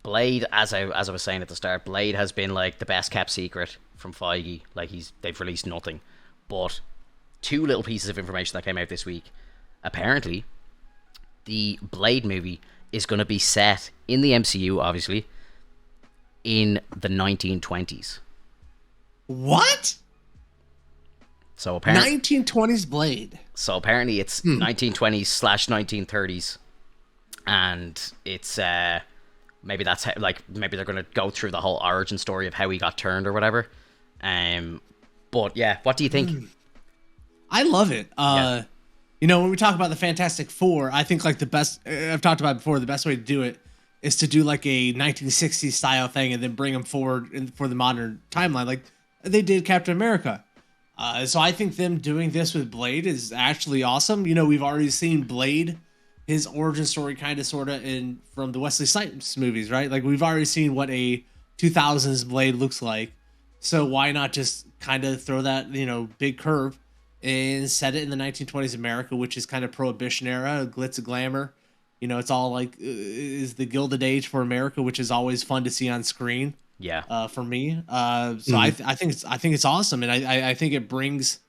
Blade, as I was saying at the start, Blade has been like the best kept secret from Feige. Like they've released nothing, but two little pieces of information that came out this week. Apparently, the Blade movie is going to be set in the MCU, obviously, in the 1920s. What? So apparently, 1920s Blade. So apparently, it's 1920s slash 1930s, and it's maybe that's how, like maybe they're going to go through the whole origin story of how he got turned or whatever. But yeah, what do you think? I love it. Yeah. You know, when we talk about the Fantastic Four, I think like the best I've talked about before, the best way to do it is to do like a 1960s style thing and then bring them forward for the modern timeline, like they did Captain America. So I think them doing this with Blade is actually awesome. You know, we've already seen Blade, his origin story kind of sort of in from the Wesley Snipes movies, right? Like we've already seen what a 2000s Blade looks like. So why not just kind of throw that, you know, big curve and set it in the 1920s America, which is kind of Prohibition era, glitz and glamour. You know, it's all like is the Gilded Age for America, which is always fun to see on screen. Yeah. For me. So I think it's awesome, and I think it brings,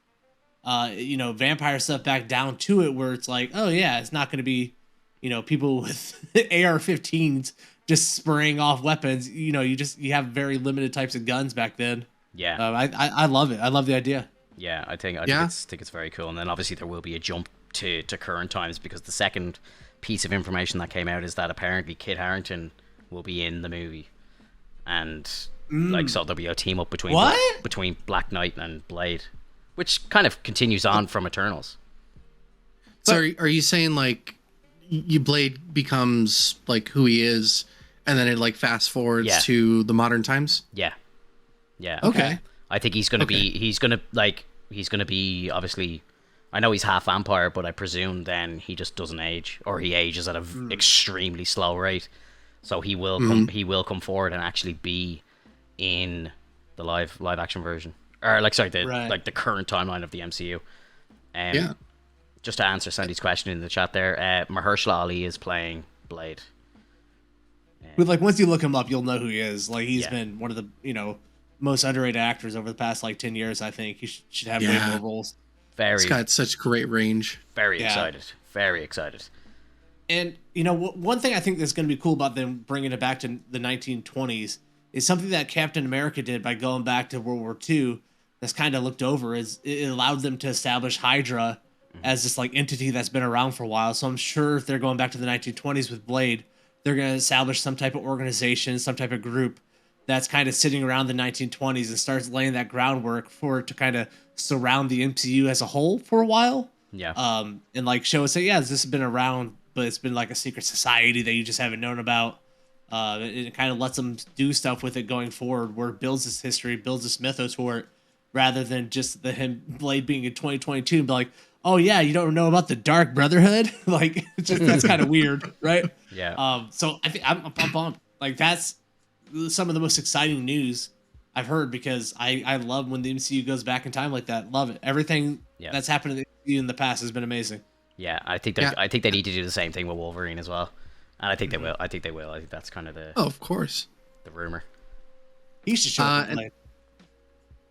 you know, vampire stuff back down to it, where it's like, oh yeah, it's not going to be, you know, people with AR-15s just spraying off weapons. You know, you have very limited types of guns back then. Yeah. I love it. I love the idea. Yeah, I think it's very cool. And then obviously there will be a jump to current times, because the second piece of information that came out is that apparently Kit Harington will be in the movie, and like so there'll be a team up between Black Knight and Blade, which kind of continues on from Eternals. So are you saying like you Blade becomes like who he is, and then it like fast forwards to the modern times? Yeah. Okay. I think he's gonna be obviously. I know he's half vampire, but I presume then he just doesn't age, or he ages at an extremely slow rate. So he will come forward and actually be in the live action version, or like the current timeline of the MCU. Just to answer Sandy's question in the chat there, Mahershala Ali is playing Blade. But like once you look him up, you'll know who he is. Like he's been one of the, you know, most underrated actors over the past like 10 years. I think he should have way more roles. It's got such great range. Very excited. And you know, one thing I think that's going to be cool about them bringing it back to the 1920s is something that Captain America did by going back to World War II. That's kind of looked over, is it allowed them to establish Hydra as this like entity that's been around for a while. So I'm sure if they're going back to the 1920s with Blade, they're going to establish some type of organization, some type of group that's kind of sitting around the 1920s and starts laying that groundwork for it to kind of surround the MCU as a whole for a while. Yeah. And like show us that, this has been around, but it's been like a secret society that you just haven't known about. It kind of lets them do stuff with it going forward, where it builds this history, builds this mythos for it, rather than just him Blade being in 2022 and be like, oh yeah, you don't know about the Dark Brotherhood? Like, it's just, that's kind of weird, right? Yeah. So I think I'm pumped. Like that's some of the most exciting news I've heard, because I love when the MCU goes back in time like that. Love it. Everything that's happened in the MCU in the past has been amazing. Yeah, I think they need to do the same thing with Wolverine as well, and I think they will. I think that's kind of the of course the rumor. He should show up.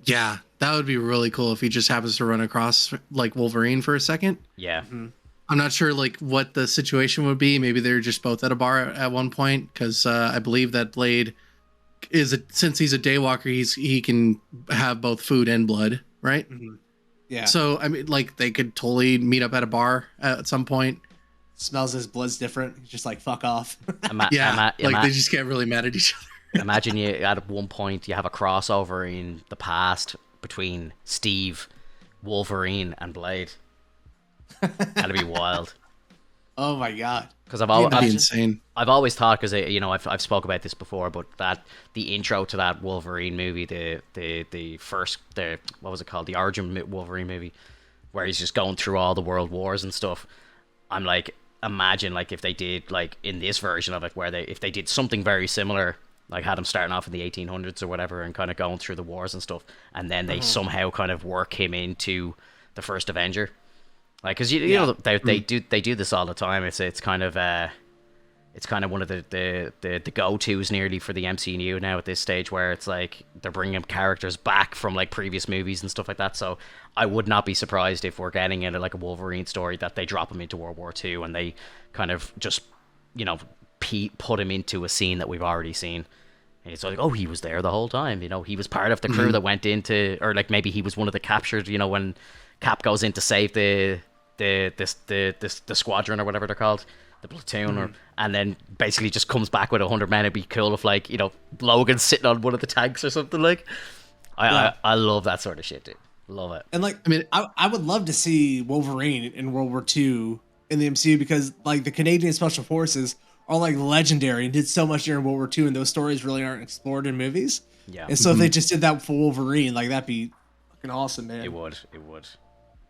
Yeah, that would be really cool if he just happens to run across like Wolverine for a second. Yeah. I'm not sure like what the situation would be. Maybe they're just both at a bar at one point, because I believe that Blade since he's a daywalker, he can have both food and blood, right? Yeah. So I mean, like they could totally meet up at a bar at some point. Smells his blood's different. He's just like, fuck off. Like they just get really mad at each other. Imagine you at one point you have a crossover in the past between Steve, Wolverine, and Blade. That'd be wild. Oh my god! Because insane. I've always thought, because you know I've spoke about this before, but that the intro to that Wolverine movie, the first what was it called, the Origin Wolverine movie, where he's just going through all the world wars and stuff. I'm like, imagine like if they did like in this version of it, where if they did something very similar, like had him starting off in the 1800s or whatever and kind of going through the wars and stuff, and then they somehow kind of work him into the first Avenger. Like, because you know they do this all the time. It's kind of it's kind of one of the go-tos nearly for the MCU now at this stage, where it's like they're bringing characters back from like previous movies and stuff like that. So I would not be surprised if we're getting into like a Wolverine story that they drop him into World War II and they kind of just, you know, put him into a scene that we've already seen. And it's like, oh, he was there the whole time. You know, he was part of the crew that went into, or like maybe he was one of the captured. You know, when Cap goes in to save the squadron or whatever they're called, the platoon, and then basically just comes back with 100 men. It'd be cool if, like, you know, Logan's sitting on one of the tanks or something. Like, I love that sort of shit, dude. Love it. And like, I mean, I would love to see Wolverine in World War II in the MCU, because like the Canadian Special Forces are like legendary and did so much during World War II, and those stories really aren't explored in movies. Yeah. And so if they just did that for Wolverine, like that'd be fucking awesome, man. It would.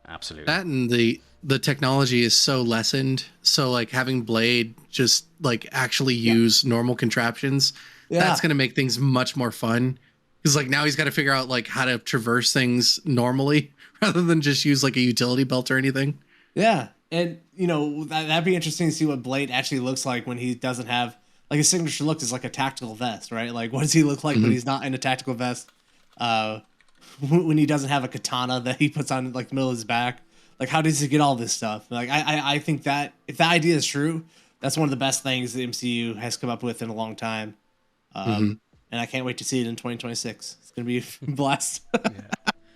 Absolutely. That and the technology is so lessened. So like having Blade just like actually use normal contraptions, that's going to make things much more fun. Because like now he's got to figure out like how to traverse things normally rather than just use like a utility belt or anything. Yeah. And, you know, that'd be interesting to see what Blade actually looks like when he doesn't have, like, his signature look is like a tactical vest, right? Like, what does he look like when he's not in a tactical vest? When he doesn't have a katana that he puts on, like, the middle of his back? Like, how does he get all this stuff? Like, I think that, if that idea is true, that's one of the best things the MCU has come up with in a long time. And I can't wait to see it in 2026. It's going to be a blast.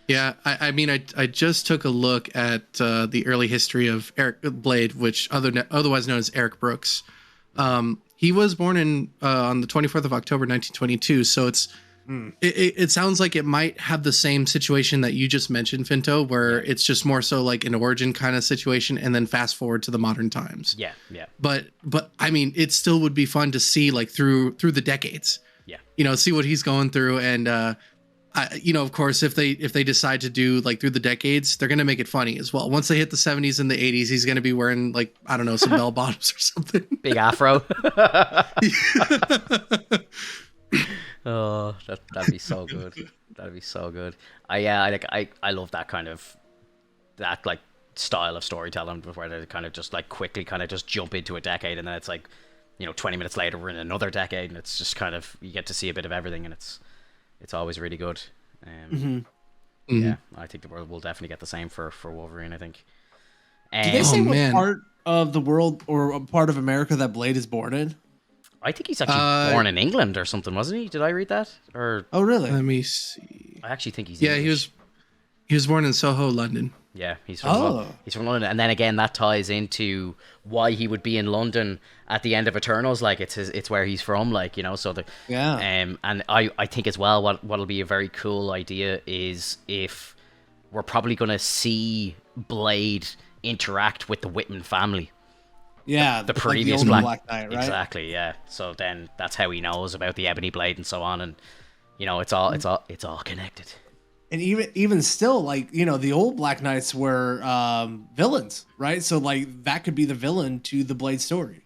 Yeah, I mean, I just took a look at the early history of Eric Blade, which otherwise known as Eric Brooks. He was born on the 24th of October, 1922. So it sounds like it might have the same situation that you just mentioned, Finto, where it's just more so like an origin kind of situation, and then fast forward to the modern times. Yeah. But I mean, it still would be fun to see like through the decades. Yeah. You know, see what he's going through, and you know, of course, if they decide to do like through the decades, they're gonna make it funny as well. Once they hit the 70s and the 80s, he's gonna be wearing like, I don't know, some bell bottoms or something. Big afro. Oh, that'd be so good. That'd be so good. I love that kind of like style of storytelling, where they kind of just like quickly kind of just jump into a decade, and then it's like, you know, 20 minutes later we're in another decade, and it's just kind of, you get to see a bit of everything, and it's always really good. Yeah, I think the world will definitely get the same for Wolverine, I think. Did they say what part of the world or a part of America that Blade is born in? I think he's actually born in England or something, wasn't he? Did I read that? Or oh, really? Let me see. I actually think he's English. He was born in Soho, London. Yeah, he's from London, and then again that ties into why he would be in London at the end of Eternals. Like it's where he's from, like, you know. So and I think as well, what'll be a very cool idea is if we're probably gonna see Blade interact with the Whitman family. Yeah, the previous like the Black Knight, right? Exactly. Yeah. So then that's how he knows about the Ebony Blade and so on, and you know, it's all connected. And even still, like, you know, the old Black Knights were villains, right? So like that could be the villain to the Blade story.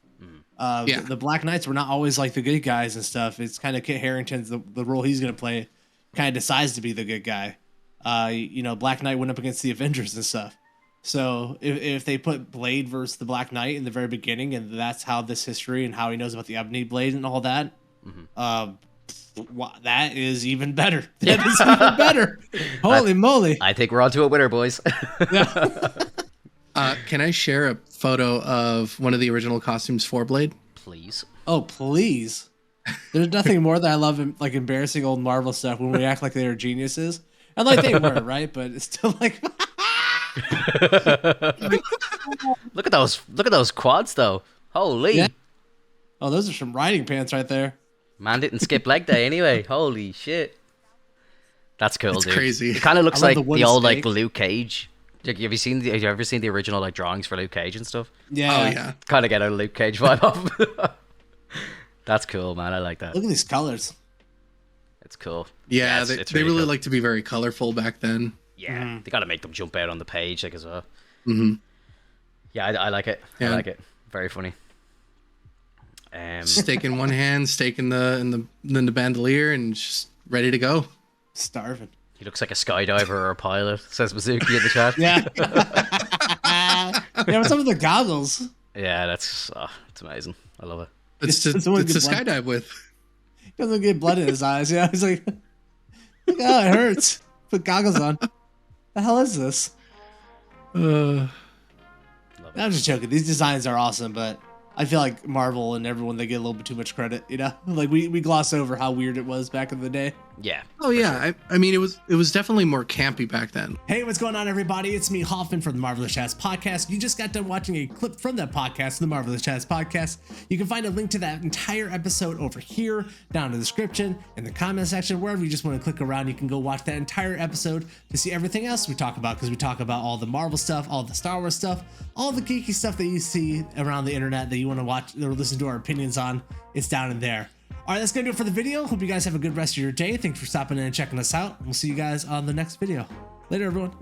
The Black Knights were not always like the good guys and stuff. It's kind of Kit Harington's the role he's going to play, kind of decides to be the good guy. You know, Black Knight went up against the Avengers and stuff. So if they put Blade versus the Black Knight in the very beginning, and that's how this history and how he knows about the Ebony Blade and all that, that is even better. That is even better. Holy moly! I think we're on to a winner, boys. Can I share a photo of one of the original costumes for Blade? Please. Oh, please. There's nothing more that I love in, like, embarrassing old Marvel stuff when we act like they're geniuses. And like they were, right? But it's still like Look at those quads though. Holy. Yeah. Oh, those are some riding pants right there. Man didn't skip leg day anyway. Holy shit. That's cool, It's dude. crazy. It kind of looks like the old steak. like Luke Cage. Like, have you ever seen the original like drawings for Luke Cage and stuff? Yeah. Oh yeah. Kind of get a Luke Cage vibe off. That's cool, man. I like that. Look at these colors. It's cool. Yeah, it's they really cool. like to be very colorful back then. Yeah, they got to make them jump out on the page like as well. Mm-hmm. Yeah, I like it. I Yeah. like it. Very funny. Steak in one hand, steak in the bandolier, and just ready to go. Starving. He looks like a skydiver or a pilot, says Mizuki in the chat. Yeah. Yeah, what's up with the goggles? Yeah, it's amazing. I love it. It's to Someone get blood. skydive with. He doesn't get blood in his eyes. Yeah, he's like, oh, it hurts. Put goggles on. The hell is this? Uh, I'm just joking. These designs are awesome, but I feel like Marvel and everyone, they get a little bit too much credit, you know? Like we gloss over how weird it was back in the day. Yeah. oh yeah, I mean it was definitely more campy back then. Hey, what's going on, everybody? It's me, Hoffman, from the Marvelous Chats Podcast. You just got done watching a clip from that podcast, the Marvelous Chats Podcast. You can find a link to that entire episode over here, down in the description, in the comment section, wherever you just want to click around. You can go watch that entire episode to see everything else we talk about, because we talk about all the Marvel stuff, all the Star Wars stuff, all the geeky stuff that you see around the internet that you want to watch or listen to our opinions on. It's down in there. All right, that's going to do it for the video. Hope you guys have a good rest of your day. Thanks for stopping in and checking us out. We'll see you guys on the next video. Later, everyone.